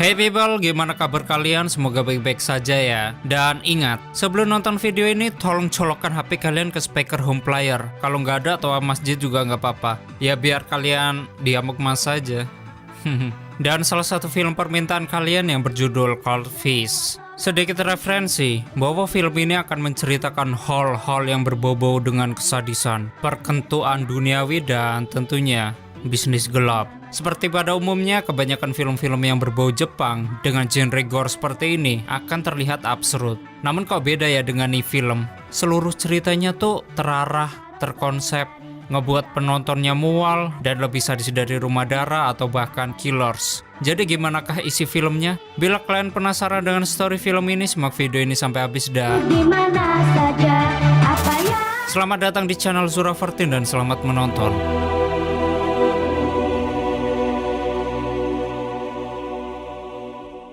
Hey people, gimana kabar kalian? Semoga baik-baik saja ya. Dan ingat, sebelum nonton video ini tolong colokkan HP kalian ke speaker home player. Kalau nggak ada atau masjid juga nggak apa-apa. Ya biar kalian diamuk mas saja. Dan salah satu film permintaan kalian yang berjudul Cold Fish. Sedikit referensi bahwa film ini akan menceritakan hal-hal yang berbau-bau dengan kesadisan, perkentuan duniawi dan tentunya bisnis gelap. Seperti pada umumnya, kebanyakan film-film yang berbau Jepang dengan genre gore seperti ini akan terlihat absurd. Namun kok beda ya dengan nih film? Seluruh ceritanya tuh terarah, terkonsep, ngebuat penontonnya mual dan lebih sadis dari Rumah Darah atau bahkan Killers. Jadi gimanakah isi filmnya? Bila kalian penasaran dengan story film ini, simak video ini sampai habis dan selamat datang di channel Zura14 dan selamat menonton.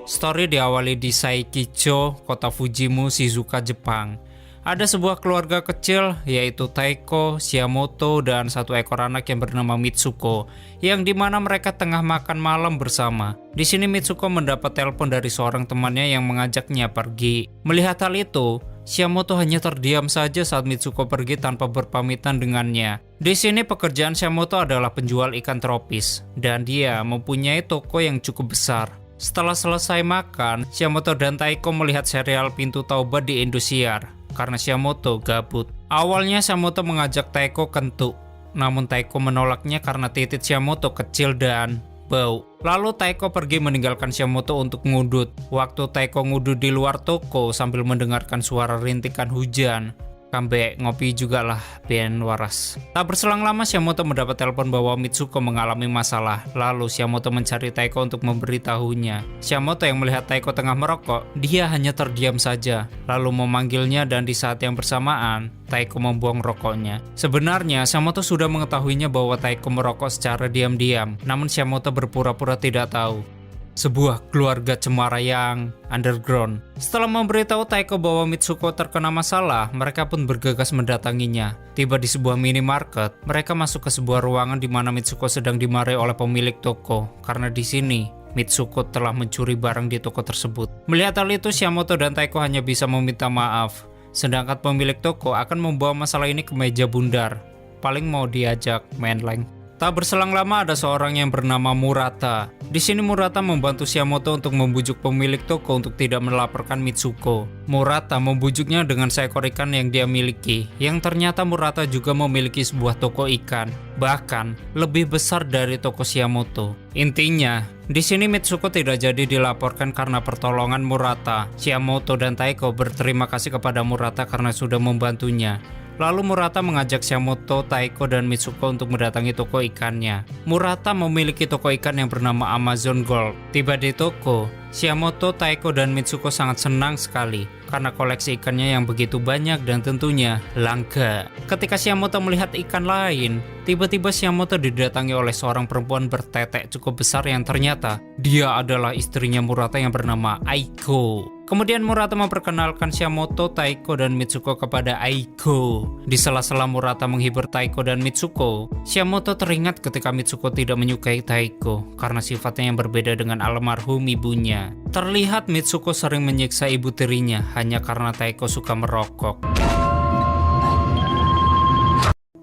Story diawali di Saikicho, kota Fujimu, Shizuoka, Jepang. Ada sebuah keluarga kecil yaitu Taiko, Shiamoto, dan satu ekor anak yang bernama Mitsuko, yang dimana mereka tengah makan malam bersama. Di sini Mitsuko mendapat telepon dari seorang temannya yang mengajaknya pergi. Melihat hal itu, Shiamoto hanya terdiam saja saat Mitsuko pergi tanpa berpamitan dengannya. Di sini pekerjaan Shiamoto adalah penjual ikan tropis, dan dia mempunyai toko yang cukup besar. Setelah selesai makan, Shiamoto dan Taiko melihat serial Pintu Taubat di Indosiar karena Shiamoto gabut. Awalnya Shiamoto mengajak Taiko kentuk, namun Taiko menolaknya karena titik Shiamoto kecil dan bau. Lalu Taiko pergi meninggalkan Shiamoto untuk ngudut. Waktu Taiko ngudut di luar toko sambil mendengarkan suara rintikan hujan, Kambe ngopi juga lah, ben waras. Tak berselang lama Shiamoto mendapat telepon bahwa Mitsuko mengalami masalah. Lalu Shiamoto mencari Taiko untuk memberitahunya. Shiamoto yang melihat Taiko tengah merokok, dia hanya terdiam saja. Lalu memanggilnya dan di saat yang bersamaan, Taiko membuang rokoknya. Sebenarnya Shiamoto sudah mengetahuinya bahwa Taiko merokok secara diam-diam. Namun Shiamoto berpura-pura tidak tahu. Sebuah keluarga cemara yang underground. Setelah memberitahu Taiko bahwa Mitsuko terkena masalah, mereka pun bergegas mendatanginya. Tiba di sebuah minimarket, mereka masuk ke sebuah ruangan di mana Mitsuko sedang dimarahi oleh pemilik toko karena di sini Mitsuko telah mencuri barang di toko tersebut. Melihat hal itu, Shiamoto dan Taiko hanya bisa meminta maaf. Sedangkan pemilik toko akan membawa masalah ini ke meja bundar. Paling mau diajak main leng. Tak berselang lama ada seorang yang bernama Murata. Di sini Murata membantu Shiamoto untuk membujuk pemilik toko untuk tidak melaporkan Mitsuko. Murata membujuknya dengan seekor ikan yang dia miliki, yang ternyata Murata juga memiliki sebuah toko ikan, bahkan lebih besar dari toko Shiamoto. Intinya, di sini Mitsuko tidak jadi dilaporkan karena pertolongan Murata. Shiamoto dan Taiko berterima kasih kepada Murata karena sudah membantunya. Lalu Murata mengajak Shiamoto, Taiko, dan Mitsuko untuk mendatangi toko ikannya. Murata memiliki toko ikan yang bernama Amazon Gold. Tiba di toko, Shiamoto, Taiko, dan Mitsuko sangat senang sekali karena koleksi ikannya yang begitu banyak dan tentunya langka. Ketika Shiamoto melihat ikan lain, tiba-tiba Shiamoto didatangi oleh seorang perempuan bertetek cukup besar yang ternyata dia adalah istrinya Murata yang bernama Aiko. Kemudian Murata memperkenalkan Shiamoto, Taiko, dan Mitsuko kepada Aiko. Di sela-sela Murata menghibur Taiko dan Mitsuko, Shiamoto teringat ketika Mitsuko tidak menyukai Taiko karena sifatnya yang berbeda dengan almarhum ibunya. Terlihat Mitsuko sering menyiksa ibu tirinya hanya karena Taiko suka merokok.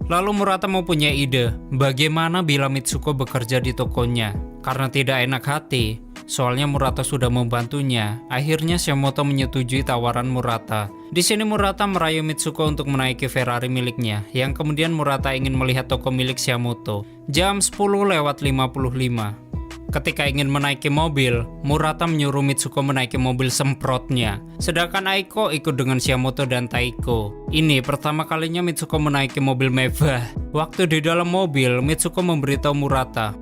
Lalu Murata mempunyai ide, bagaimana bila Mitsuko bekerja di tokonya? Karena tidak enak hati, soalnya Murata sudah membantunya. Akhirnya Shiamoto menyetujui tawaran Murata. Di sini Murata merayu Mitsuko untuk menaiki Ferrari miliknya, yang kemudian Murata ingin melihat toko milik Shiamoto. Jam 10:55. Ketika ingin menaiki mobil, Murata menyuruh Mitsuko menaiki mobil semprotnya. Sedangkan Aiko ikut dengan Shiamoto dan Taiko. Ini pertama kalinya Mitsuko menaiki mobil mewah. Waktu di dalam mobil, Mitsuko memberitahu Murata.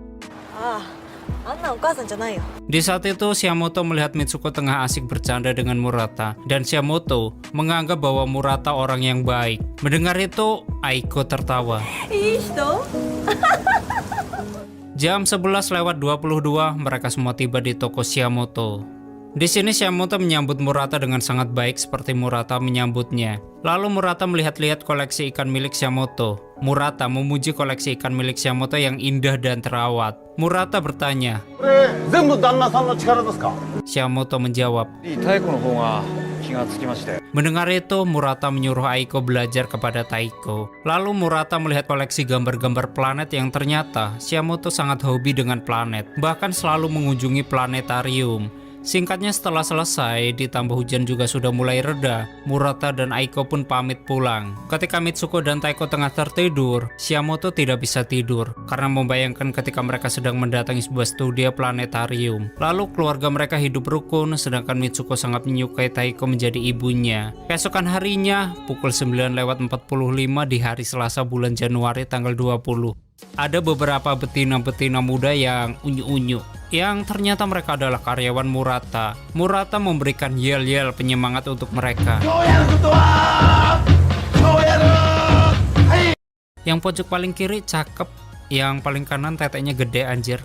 Di saat itu, Shiamoto melihat Mitsuko tengah asik bercanda dengan Murata. Dan Shiamoto menganggap bahwa Murata orang yang baik. Mendengar itu, Aiko tertawa. Jam 11:22 mereka semua tiba di toko Shiamoto. Di sini Shiamoto menyambut Murata dengan sangat baik seperti Murata menyambutnya. Lalu Murata melihat-lihat koleksi ikan milik Shiamoto. Murata memuji koleksi ikan milik Shiamoto yang indah dan terawat. Murata bertanya. Shiamoto menjawab. Mendengar itu, Murata menyuruh Aiko belajar kepada Taiko. Lalu Murata melihat koleksi gambar-gambar planet yang ternyata Shiamoto sangat hobi dengan planet, bahkan selalu mengunjungi planetarium. Singkatnya setelah selesai, ditambah hujan juga sudah mulai reda, Murata dan Aiko pun pamit pulang. Ketika Mitsuko dan Taiko tengah tertidur, Shiamoto tidak bisa tidur karena membayangkan ketika mereka sedang mendatangi sebuah studio planetarium. Lalu keluarga mereka hidup rukun, sedangkan Mitsuko sangat menyukai Taiko menjadi ibunya. Keesokan harinya, pukul 9:45 di hari Selasa bulan Januari tanggal 20. Ada beberapa betina-betina muda yang unyu-unyu, yang ternyata mereka adalah karyawan Murata. Murata memberikan yel-yel penyemangat untuk mereka. Yang pojok paling kiri cakep, yang paling kanan teteknya gede anjir.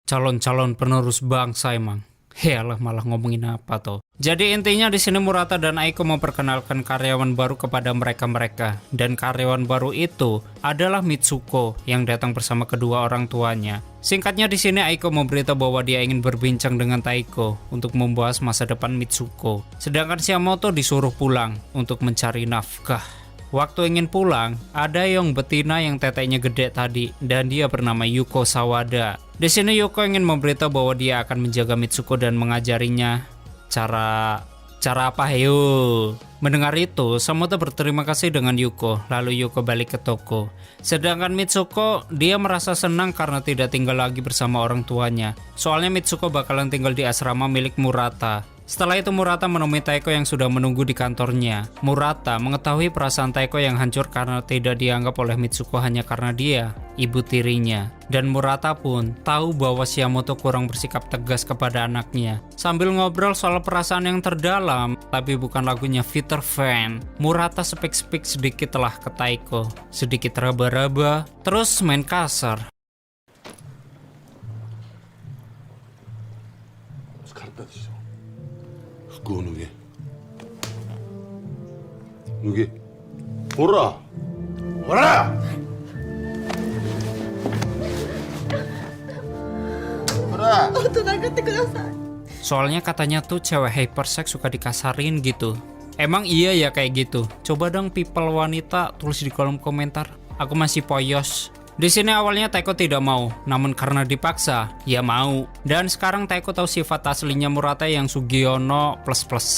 Calon-calon penerus bangsa emang. Yalah, malah ngomongin apa toh. Jadi intinya di sini Murata dan Aiko memperkenalkan karyawan baru kepada mereka-mereka, dan karyawan baru itu adalah Mitsuko yang datang bersama kedua orang tuanya. Singkatnya di sini Aiko memberitahu bahwa dia ingin berbincang dengan Taiko untuk membahas masa depan Mitsuko. Sedangkan Shiamoto disuruh pulang untuk mencari nafkah. Waktu ingin pulang, ada yang betina yang teteknya gede tadi, dan dia bernama Yuko Sawada. Di sini Yuko ingin memberitahu bahwa dia akan menjaga Mitsuko dan mengajarinya cara apa heyo. Mendengar itu, Shiamoto berterima kasih dengan Yuko, lalu Yuko balik ke toko. Sedangkan Mitsuko, dia merasa senang karena tidak tinggal lagi bersama orang tuanya. Soalnya Mitsuko bakalan tinggal di asrama milik Murata. Setelah itu Murata menemui Taiko yang sudah menunggu di kantornya. Murata mengetahui perasaan Taiko yang hancur karena tidak dianggap oleh Mitsuko hanya karena dia ibu tirinya. Dan Murata pun tahu bahwa Shiamoto kurang bersikap tegas kepada anaknya. Sambil ngobrol soal perasaan yang terdalam, tapi bukan lagunya Peter Pan, Murata speak sedikit lah ke Taiko. Sedikit raba-raba, terus main kasar. Soalnya katanya tuh cewek hypersex suka dikasarin gitu. Emang iya ya kayak gitu? Coba dong people wanita tulis di kolom komentar. Aku masih poyos. Di sini awalnya Taiko tidak mau, namun karena dipaksa, ya mau. Dan sekarang Taiko tahu sifat aslinya Murata yang Sugiono plus.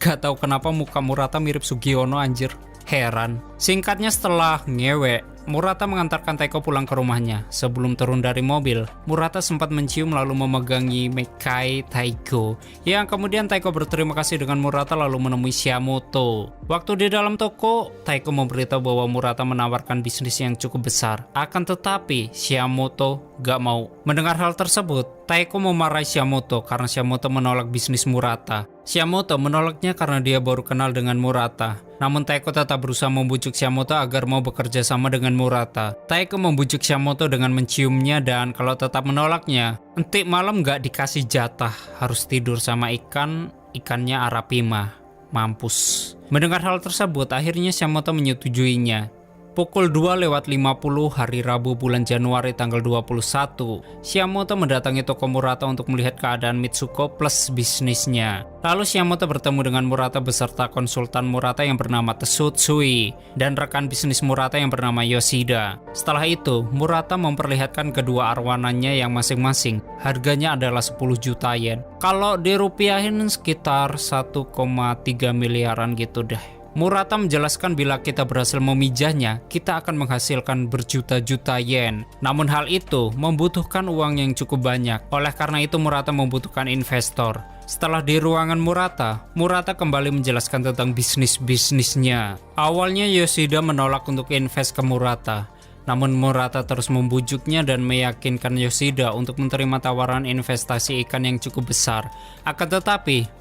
Gak tahu kenapa muka Murata mirip Sugiono anjir. Heran. Singkatnya setelah ngewe, Murata mengantarkan Taiko pulang ke rumahnya. Sebelum turun dari mobil, Murata sempat mencium lalu memegangi mekai Taiko. Yang kemudian Taiko berterima kasih dengan Murata lalu menemui Shiamoto. Waktu di dalam toko, Taiko memberitahu bahwa Murata menawarkan bisnis yang cukup besar. Akan tetapi, Shiamoto gak mau. Mendengar hal tersebut, Taiko memarahi Shiamoto karena Shiamoto menolak bisnis Murata. Shiamoto menolaknya karena dia baru kenal dengan Murata. Namun Taiko tetap berusaha membujuk Shiamoto agar mau bekerja sama dengan Murata. Taiko membujuk Shiamoto dengan menciumnya dan kalau tetap menolaknya, nanti malam gak dikasih jatah, harus tidur sama ikannya Arapima. Mampus. Mendengar hal tersebut, akhirnya Shiamoto menyetujuinya. Pukul 2:50 hari Rabu bulan Januari tanggal 21, Shiamoto mendatangi toko Murata untuk melihat keadaan Mitsuko plus bisnisnya. Lalu Shiamoto bertemu dengan Murata beserta konsultan Murata yang bernama Tsutsui dan rekan bisnis Murata yang bernama Yoshida. Setelah itu, Murata memperlihatkan kedua arwananya yang masing-masing. Harganya adalah 10 juta yen. Kalau dirupiahin sekitar 1,3 miliaran gitu deh. Murata menjelaskan bila kita berhasil memijahnya, kita akan menghasilkan berjuta-juta yen. Namun hal itu membutuhkan uang yang cukup banyak. Oleh karena itu Murata membutuhkan investor. Setelah di ruangan Murata kembali menjelaskan tentang bisnisnya. Awalnya Yoshida menolak untuk invest ke Murata. Namun Murata terus membujuknya dan meyakinkan Yoshida untuk menerima tawaran investasi ikan yang cukup besar. Akan tetapi,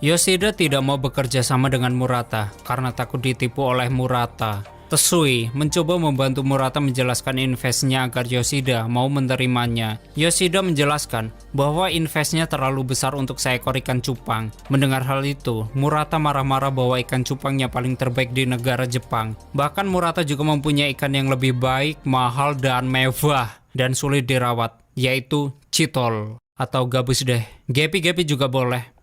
Yoshida tidak mau bekerja sama dengan Murata karena takut ditipu oleh Murata. Tesui mencoba membantu Murata menjelaskan investnya agar Yoshida mau menerimanya. Yoshida menjelaskan bahwa investnya terlalu besar untuk seekor ikan cupang. Mendengar hal itu, Murata marah-marah bahwa ikan cupangnya paling terbaik di negara Jepang. Bahkan Murata juga mempunyai ikan yang lebih baik, mahal, dan mewah dan sulit dirawat, yaitu citol atau gabus deh. Gepi-gepi juga boleh.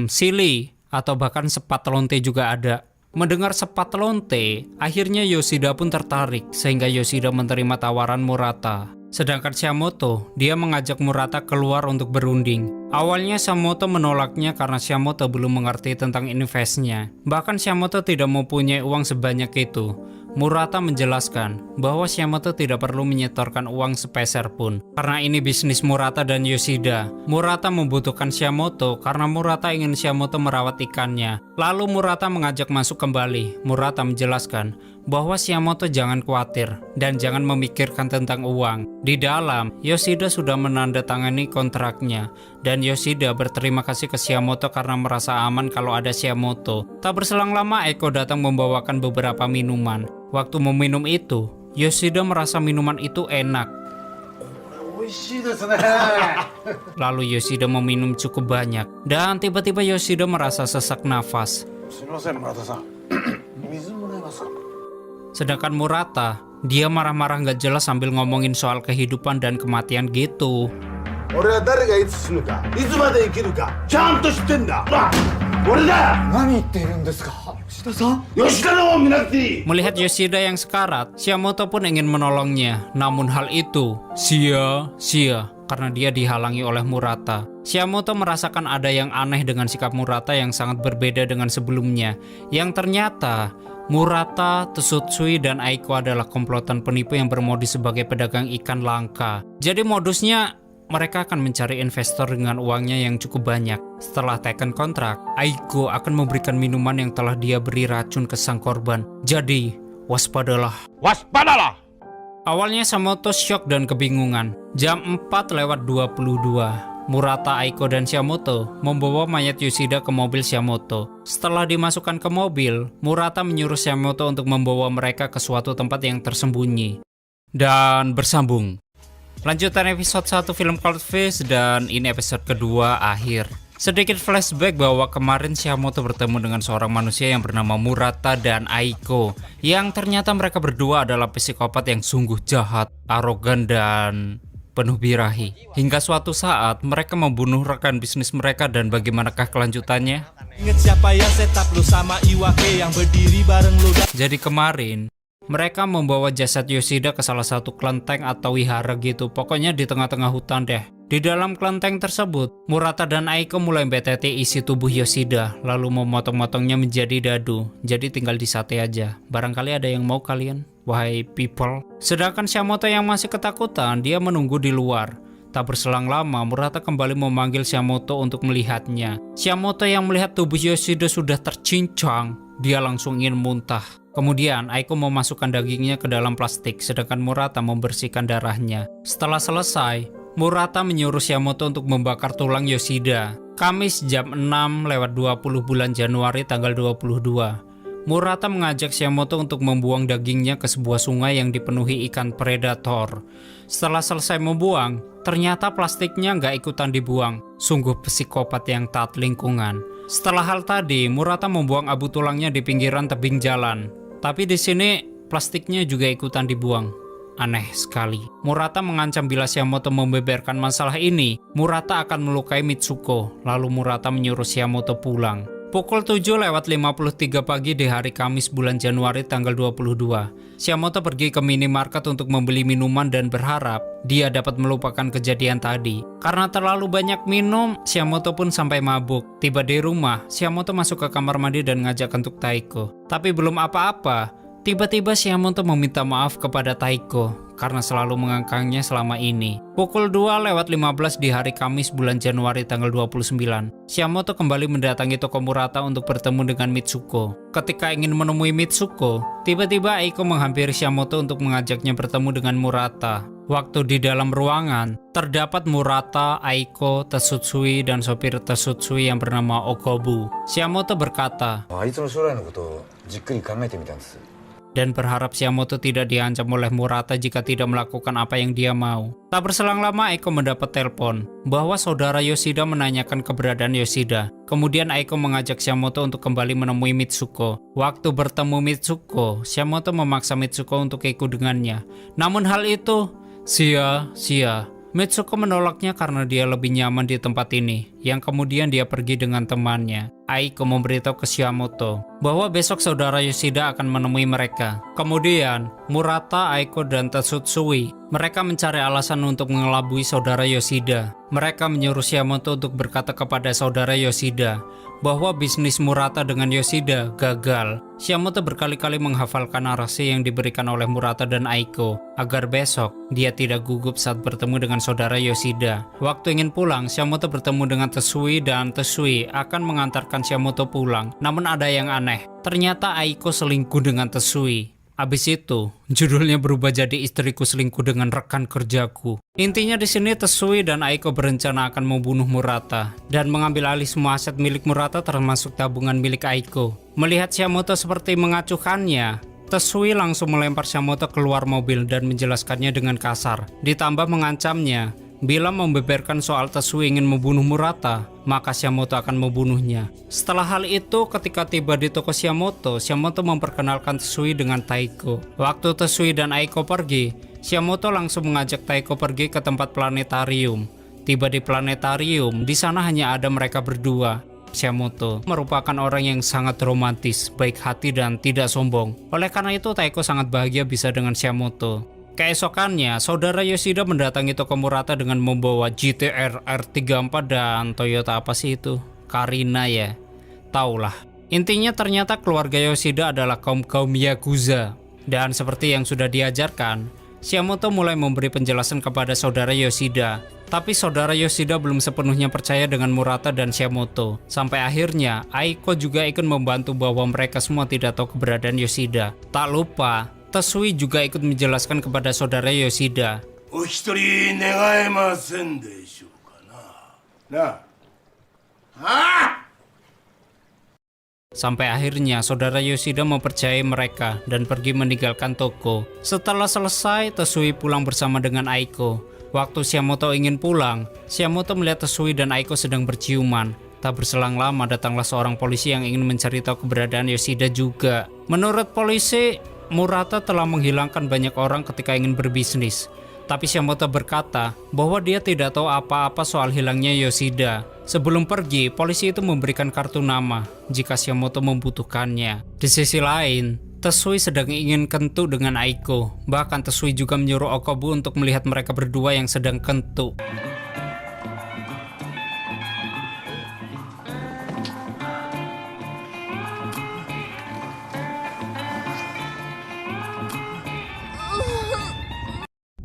Sili atau bahkan sepat lonte juga ada. Mendengar sepat lonte, akhirnya Yoshida pun tertarik sehingga Yoshida menerima tawaran Murata. Sedangkan Shiamoto, dia mengajak Murata keluar untuk berunding. Awalnya Shiamoto menolaknya karena Shiamoto belum mengerti tentang investnya. Bahkan Shiamoto tidak mempunyai uang sebanyak itu. Murata menjelaskan bahwa Shiamoto tidak perlu menyetorkan uang sepeser pun. Karena ini bisnis Murata dan Yoshida. Murata membutuhkan Shiamoto karena Murata ingin Shiamoto merawat ikannya. Lalu Murata mengajak masuk kembali. Murata menjelaskan bahwa Shiamoto jangan khawatir dan jangan memikirkan tentang uang. Di dalam, Yoshida sudah menandatangani kontraknya dan Yoshida berterima kasih ke Shiamoto karena merasa aman kalau ada Shiamoto. Tak berselang lama Aiko datang membawakan beberapa minuman. Waktu meminum itu, Yoshida merasa minuman itu enak. Lalu Yoshida meminum cukup banyak dan tiba-tiba Yoshida merasa sesak nafas. Sedangkan Murata, dia marah-marah gak jelas sambil ngomongin soal kehidupan dan kematian gitu. Melihat Yoshida yang sekarat, Shiamoto pun ingin menolongnya. Namun hal itu sia-sia karena dia dihalangi oleh Murata. Shiamoto merasakan ada yang aneh dengan sikap Murata yang sangat berbeda dengan sebelumnya. Yang ternyata Murata, Tsutsui, dan Aiko adalah komplotan penipu yang bermodus sebagai pedagang ikan langka. Jadi modusnya mereka akan mencari investor dengan uangnya yang cukup banyak. Setelah teken kontrak, Aiko akan memberikan minuman yang telah dia beri racun ke sang korban. Jadi, waspadalah. Waspadalah! Awalnya Shiamoto syok dan kebingungan. Jam 4:22. Murata, Aiko, dan Shiamoto membawa mayat Yoshida ke mobil Shiamoto. Setelah dimasukkan ke mobil, Murata menyuruh Shiamoto untuk membawa mereka ke suatu tempat yang tersembunyi. Dan bersambung. Lanjutan episode 1 film Cold Fish dan ini episode kedua akhir. Sedikit flashback bahwa kemarin Shiamoto bertemu dengan seorang manusia yang bernama Murata dan Aiko. Yang ternyata mereka berdua adalah psikopat yang sungguh jahat, arogan, dan penuh birahi. Hingga suatu saat mereka membunuh rekan bisnis mereka dan bagaimanakah kelanjutannya? Ingat siapa yang setup lu sama Iwake yang berdiri bareng lu. Jadi kemarin mereka membawa jasad Yoshida ke salah satu kelenteng atau wihara gitu. Pokoknya di tengah-tengah hutan deh. Di dalam kelenteng tersebut, Murata dan Aiko mulai BTT isi tubuh Yoshida, lalu memotong-motongnya menjadi dadu. Jadi tinggal disate aja. Barangkali ada yang mau kalian, wahai people. Sedangkan Shiamoto yang masih ketakutan, dia menunggu di luar. Tak berselang lama, Murata kembali memanggil Shiamoto untuk melihatnya. Shiamoto yang melihat tubuh Yoshida sudah tercincang, dia langsung ingin muntah. Kemudian Aiko memasukkan dagingnya ke dalam plastik, sedangkan Murata membersihkan darahnya. Setelah selesai, Murata menyuruh Shiamoto untuk membakar tulang Yoshida. Kamis jam 6:20 bulan Januari tanggal 22. Murata mengajak Shiamoto untuk membuang dagingnya ke sebuah sungai yang dipenuhi ikan predator. Setelah selesai membuang, ternyata plastiknya nggak ikutan dibuang. Sungguh psikopat yang taat lingkungan. Setelah hal tadi, Murata membuang abu tulangnya di pinggiran tebing jalan. Tapi di sini plastiknya juga ikutan dibuang. Aneh sekali. Murata mengancam bila Shiamoto membeberkan masalah ini, Murata akan melukai Mitsuko. Lalu Murata menyuruh Shiamoto pulang. Pukul 7:53 pagi di hari Kamis bulan Januari tanggal 22. Shiamoto pergi ke minimarket untuk membeli minuman dan berharap dia dapat melupakan kejadian tadi. Karena terlalu banyak minum, Shiamoto pun sampai mabuk. Tiba di rumah, Shiamoto masuk ke kamar mandi dan ngajak untuk Taiko. Tapi belum apa-apa, tiba-tiba Shiamoto meminta maaf kepada Taiko karena selalu mengangkangnya selama ini. Pukul 2:15 di hari Kamis bulan Januari tanggal 29. Shiamoto kembali mendatangi toko Murata untuk bertemu dengan Mitsuko. Ketika ingin menemui Mitsuko, tiba-tiba Aiko menghampiri Shiamoto untuk mengajaknya bertemu dengan Murata. Waktu di dalam ruangan, terdapat Murata, Aiko, Tsutsui, dan sopir Tsutsui yang bernama Okobu. Shiamoto berkata, あいつの将来のことをじっくり考えてみたんです。dan berharap Shiamoto tidak diancam oleh Murata jika tidak melakukan apa yang dia mau. Tak berselang lama Aiko mendapat telepon bahwa saudara Yoshida menanyakan keberadaan Yoshida. Kemudian Aiko mengajak Shiamoto untuk kembali menemui Mitsuko. Waktu bertemu Mitsuko, Shiamoto memaksa Mitsuko untuk ikut dengannya. Namun hal itu sia-sia. Mitsuko menolaknya karena dia lebih nyaman di tempat ini, yang kemudian dia pergi dengan temannya. Aiko memberitahu ke Shiamoto bahwa besok saudara Yoshida akan menemui mereka. Kemudian, Murata, Aiko, dan Tetsutsui, mereka mencari alasan untuk mengelabui saudara Yoshida. Mereka menyuruh Shiamoto untuk berkata kepada saudara Yoshida bahwa bisnis Murata dengan Yoshida gagal. Shiamoto berkali-kali menghafalkan narasi yang diberikan oleh Murata dan Aiko agar besok dia tidak gugup saat bertemu dengan saudara Yoshida. Waktu ingin pulang, Shiamoto bertemu dengan Tetsui dan Tetsui akan mengantarkan Shiamoto pulang. Namun ada yang aneh, ternyata Aiko selingkuh dengan Tetsui. Abis itu, judulnya berubah jadi Istriku Selingkuh dengan Rekan Kerjaku. Intinya di sini Tetsui dan Aiko berencana akan membunuh Murata dan mengambil alih semua aset milik Murata termasuk tabungan milik Aiko. Melihat Shiamoto seperti mengacuhkannya, Tetsui langsung melempar Shiamoto keluar mobil dan menjelaskannya dengan kasar. Ditambah mengancamnya, bila membeberkan soal Tetsui ingin membunuh Murata, maka Shiamoto akan membunuhnya. Setelah hal itu, ketika tiba di toko Shiamoto, Shiamoto memperkenalkan Tetsui dengan Taiko. Waktu Tetsui dan Aiko pergi, Shiamoto langsung mengajak Taiko pergi ke tempat planetarium. Tiba di planetarium, di sana hanya ada mereka berdua. Shiamoto merupakan orang yang sangat romantis, baik hati dan tidak sombong. Oleh karena itu, Taiko sangat bahagia bisa dengan Shiamoto. Keesokannya, saudara Yoshida mendatangi toko Murata dengan membawa GTR R34 dan Toyota apa sih itu? Karina ya? Taulah. Intinya ternyata keluarga Yoshida adalah kaum-kaum Yakuza. Dan seperti yang sudah diajarkan, Shiamoto mulai memberi penjelasan kepada saudara Yoshida. Tapi saudara Yoshida belum sepenuhnya percaya dengan Murata dan Shiamoto. Sampai akhirnya, Aiko juga ikut membantu bahwa mereka semua tidak tahu keberadaan Yoshida. Tak lupa, Tetsui juga ikut menjelaskan kepada saudara Yoshida. Sampai akhirnya saudara Yoshida mempercayai mereka dan pergi meninggalkan toko. Setelah selesai, Tetsui pulang bersama dengan Aiko. Waktu Shiamoto ingin pulang, Shiamoto melihat Tetsui dan Aiko sedang berciuman. Tak berselang lama datanglah seorang polisi yang ingin mencari tahu keberadaan Yoshida juga. Menurut polisi, Murata telah menghilangkan banyak orang ketika ingin berbisnis. Tapi Shiamoto berkata bahwa dia tidak tahu apa-apa soal hilangnya Yoshida. Sebelum pergi, polisi itu memberikan kartu nama jika Shiamoto membutuhkannya. Di sisi lain, Tetsui sedang ingin kentut dengan Aiko. Bahkan Tetsui juga menyuruh Okobu untuk melihat mereka berdua yang sedang kentut.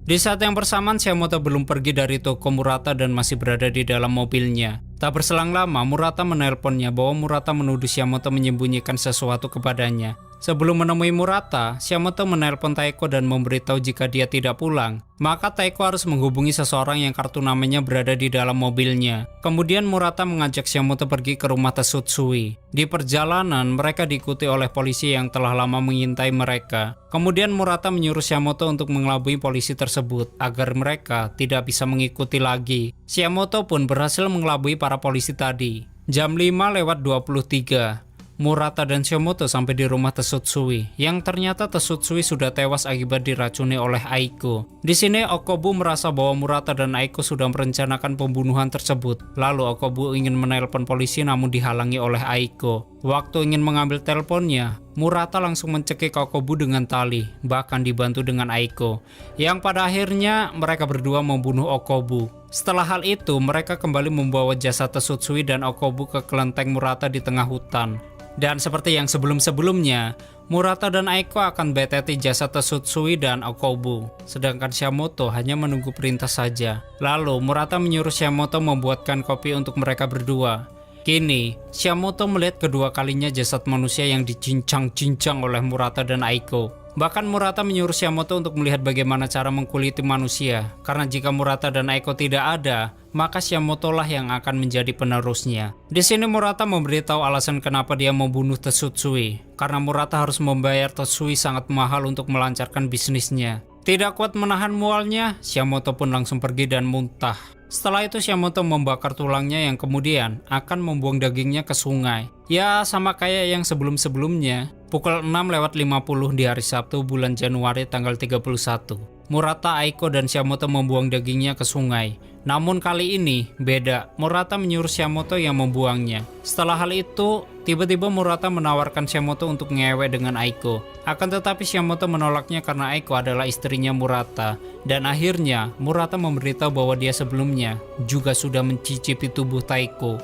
Di saat yang bersamaan, Shiamoto belum pergi dari toko Murata dan masih berada di dalam mobilnya. Tak berselang lama, Murata menelponnya bahwa Murata menuduh Shiamoto menyembunyikan sesuatu kepadanya. Sebelum menemui Murata, Shiamoto menelpon Taiko dan memberitahu jika dia tidak pulang. Maka Taiko harus menghubungi seseorang yang kartu namanya berada di dalam mobilnya. Kemudian Murata mengajak Shiamoto pergi ke rumah Tetsutsui. Di perjalanan, mereka diikuti oleh polisi yang telah lama mengintai mereka. Kemudian Murata menyuruh Shiamoto untuk mengelabui polisi tersebut agar mereka tidak bisa mengikuti lagi. Shiamoto pun berhasil mengelabui para polisi tadi. Jam 5:23. Murata dan Shiamoto sampai di rumah Tetsutsui, yang ternyata Tetsutsui sudah tewas akibat diracuni oleh Aiko. Di sini Okobu merasa bahwa Murata dan Aiko sudah merencanakan pembunuhan tersebut. Lalu Okobu ingin menelpon polisi namun dihalangi oleh Aiko. Waktu ingin mengambil teleponnya, Murata langsung mencekik Okobu dengan tali, bahkan dibantu dengan Aiko, yang pada akhirnya mereka berdua membunuh Okobu. Setelah hal itu, mereka kembali membawa jasad Tetsutsui dan Okobu ke kelenteng Murata di tengah hutan. Dan seperti yang sebelum-sebelumnya, Murata dan Aiko akan beteti jasad Tetsutsui dan Okobu, sedangkan Shiamoto hanya menunggu perintah saja. Lalu Murata menyuruh Shiamoto membuatkan kopi untuk mereka berdua. Kini, Shiamoto melihat kedua kalinya jasad manusia yang dicincang-cincang oleh Murata dan Aiko. Bahkan Murata menyuruh Shiamoto untuk melihat bagaimana cara mengkuliti manusia, karena jika Murata dan Aiko tidak ada, maka Shiamoto lah yang akan menjadi penerusnya. Di sini Murata memberitahu alasan kenapa dia membunuh Tetsutsui, karena Murata harus membayar Tetsutsui sangat mahal untuk melancarkan bisnisnya. Tidak kuat menahan mualnya, Shiamoto pun langsung pergi dan muntah. Setelah itu Shiamoto membakar tulangnya yang kemudian akan membuang dagingnya ke sungai. Ya sama kayak yang sebelum-sebelumnya. Pukul 6:50 di hari Sabtu bulan Januari tanggal 31. Murata, Aiko, dan Shiamoto membuang dagingnya ke sungai. Namun kali ini beda, Murata menyuruh Shiamoto yang membuangnya. Setelah hal itu, tiba-tiba Murata menawarkan Shiamoto untuk ngewe dengan Aiko. Akan tetapi Shiamoto menolaknya karena Aiko adalah istrinya Murata. Dan akhirnya Murata memberitahu bahwa dia sebelumnya juga sudah mencicipi tubuh Taiko.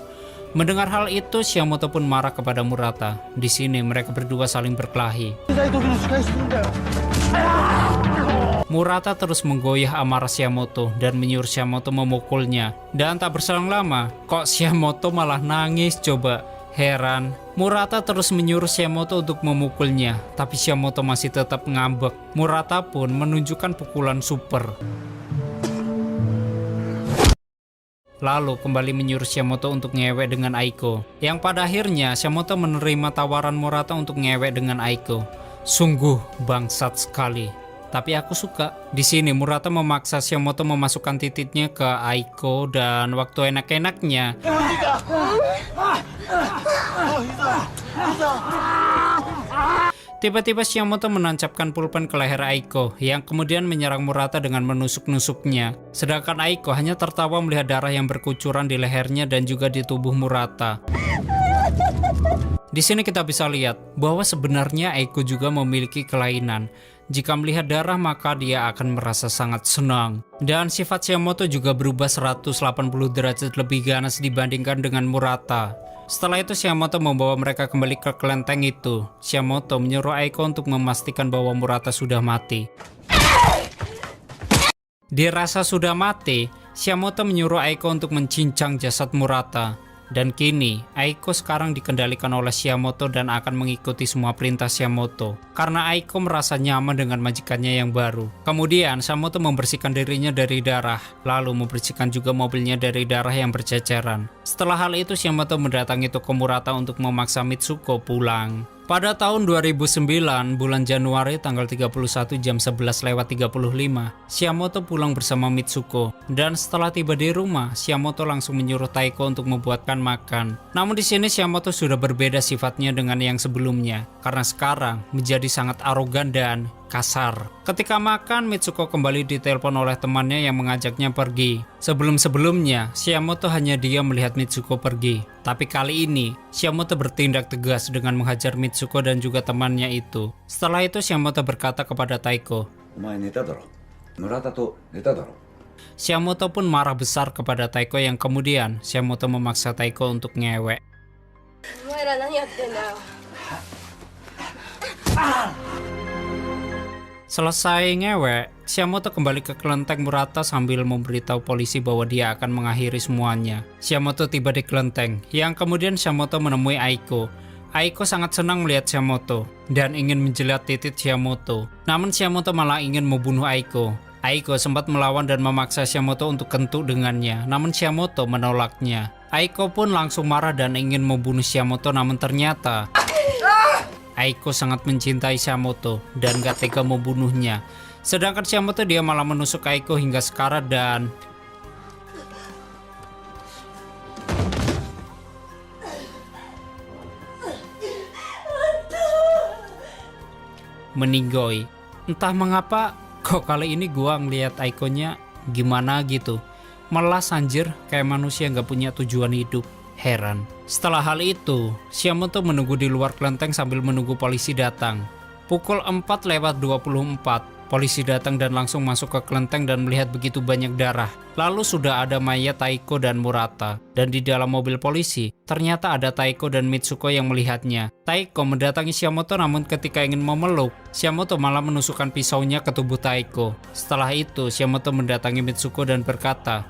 Mendengar hal itu, Shiamoto pun marah kepada Murata. Di sini mereka berdua saling berkelahi. Murata terus menggoyah amarah Shiamoto dan menyuruh Shiamoto memukulnya. Dan tak berselang lama, kok Shiamoto malah nangis coba. Heran, Murata terus menyuruh Shiamoto untuk memukulnya, tapi Shiamoto masih tetap ngambek. Murata pun menunjukkan pukulan super. Lalu kembali menyuruh Shiamoto untuk ngewek dengan Aiko. Yang pada akhirnya Shiamoto menerima tawaran Murata untuk ngewek dengan Aiko. Sungguh bangsat sekali. Tapi aku suka. Di sini Murata memaksa Shiamoto memasukkan titiknya ke Aiko dan waktu enak-enaknya tiba-tiba Shiamoto menancapkan pulpen ke leher Aiko yang kemudian menyerang Murata dengan menusuk-nusuknya. Sedangkan Aiko hanya tertawa melihat darah yang berkucuran di lehernya dan juga di tubuh Murata. Di sini kita bisa lihat bahwa sebenarnya Aiko juga memiliki kelainan. Jika melihat darah maka dia akan merasa sangat senang. Dan sifat Shiamoto juga berubah 180 derajat lebih ganas dibandingkan dengan Murata. Setelah itu Shiamoto membawa mereka kembali ke kelenteng itu. Shiamoto menyuruh Aiko untuk memastikan bahwa Murata sudah mati. Dirasa sudah mati, Shiamoto menyuruh Aiko untuk mencincang jasad Murata. Dan kini, Aiko sekarang dikendalikan oleh Shiamoto dan akan mengikuti semua perintah Shiamoto. Karena Aiko merasa nyaman dengan majikannya yang baru. Kemudian, Shiamoto membersihkan dirinya dari darah, lalu membersihkan juga mobilnya dari darah yang berceceran. Setelah hal itu, Shiamoto mendatangi toko Murata untuk memaksa Mitsuko pulang. Pada tahun 2009, bulan Januari tanggal 31 jam 11:35, Shiamoto pulang bersama Mitsuko. Dan setelah tiba di rumah, Shiamoto langsung menyuruh Taiko untuk membuatkan makan. Namun di sini Shiamoto sudah berbeda sifatnya dengan yang sebelumnya, karena sekarang menjadi sangat arogan dan kasar. Ketika makan, Mitsuko kembali ditelepon oleh temannya yang mengajaknya pergi. Sebelum-sebelumnya, Shiamoto hanya diam melihat Mitsuko pergi. Tapi kali ini, Shiamoto bertindak tegas dengan menghajar Mitsuko dan juga temannya itu. Setelah itu, Shiamoto berkata kepada Taiko, Shiamoto pun marah besar kepada Taiko yang kemudian Shiamoto memaksa Taiko untuk ngewek. Selesai ngewek, Shiamoto kembali ke kelenteng Murata sambil memberitahu polisi bahwa dia akan mengakhiri semuanya. Shiamoto tiba di kelenteng, yang kemudian Shiamoto menemui Aiko. Aiko sangat senang melihat Shiamoto dan ingin menjilat titik Shiamoto. Namun Shiamoto malah ingin membunuh Aiko. Aiko sempat melawan dan memaksa Shiamoto untuk kentut dengannya, namun Shiamoto menolaknya. Aiko pun langsung marah dan ingin membunuh Shiamoto, namun ternyata Aiko sangat mencintai Shiamoto dan gak tega membunuhnya. Sedangkan Shiamoto dia malah menusuk Aiko hingga sekarat dan meninggoy. Entah mengapa kok kali ini gua ngeliat Aiko-nya gimana gitu. Melas anjir, kayak manusia gak punya tujuan hidup. Heran. Setelah hal itu, Shiamoto menunggu di luar kelenteng sambil menunggu polisi datang. Pukul 4:24, polisi datang dan langsung masuk ke kelenteng dan melihat begitu banyak darah. Lalu sudah ada mayat Taiko dan Murata. Dan di dalam mobil polisi, ternyata ada Taiko dan Mitsuko yang melihatnya. Taiko mendatangi Shiamoto namun ketika ingin memeluk, Shiamoto malah menusukkan pisaunya ke tubuh Taiko. Setelah itu, Shiamoto mendatangi Mitsuko dan berkata,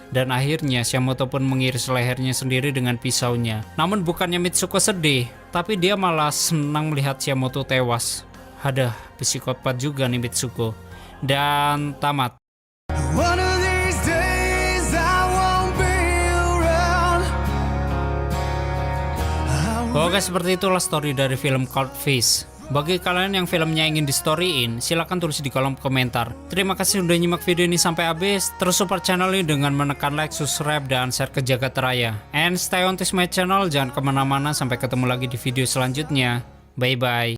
Dan akhirnya Shiamoto pun mengiris lehernya sendiri dengan pisaunya. Namun bukannya Mitsuko sedih, tapi dia malah senang melihat Shiamoto tewas. Hadah, psikopat juga nih Mitsuko. Dan tamat. One of these days I won't be around. Oke, seperti itulah story dari film Cold Fish. Bagi kalian yang filmnya ingin di-storyin, silahkan tulis di kolom komentar. Terima kasih udah nyimak video ini sampai habis. Terus support channel ini dengan menekan like, subscribe, dan share ke jagat raya. And stay on this my channel, jangan kemana-mana, sampai ketemu lagi di video selanjutnya. Bye-bye.